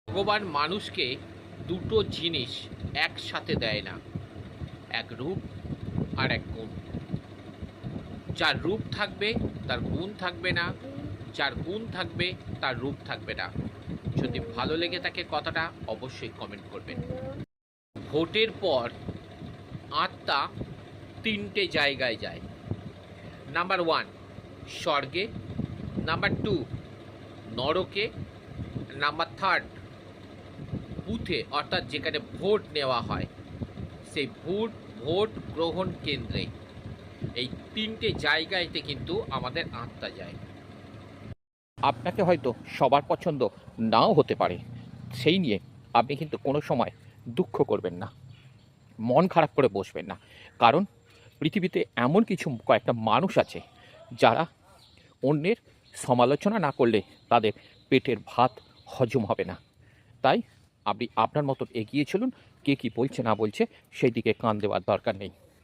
ভগবান মানুষকে দুটো জিনিস একসাথে দেয় না, এক রূপ আর এক গুণ। যার রূপ থাকবে তার গুণ থাকবে না, যার গুণ থাকবে তার রূপ থাকবে না। যদি ভালো লেগে থাকে কথাটা অবশ্যই কমেন্ট করবেন। ভোটের পর আত্মা তিনটে জায়গায় যায়। নাম্বার 1 স্বর্গে, নাম্বার 2 নরকে, নাম্বার 3 বুথে, অর্থাৎ যেখানে ভোট নেওয়া হয় সেই ভোট গ্রহণ কেন্দ্রে। এই তিনটে জায়গাতে কিন্তু আমাদের আত্মা যায়। আপনাকে হয়তো সবার পছন্দ নাও হতে পারে, সেই নিয়ে আপনি কিন্তু কোনো সময় দুঃখ করবেন না, মন খারাপ করে বসবেন না। কারণ পৃথিবীতে এমন কিছু কয়েকটা মানুষ আছে যারা অন্যের সমালোচনা না করলে তাদের পেটের ভাত হজম হবে না। তাই আপনি আপনার মতন এগিয়ে চলুন, কে কী বলছে না বলছে সেই দিকে কান দেওয়ার দরকার নেই।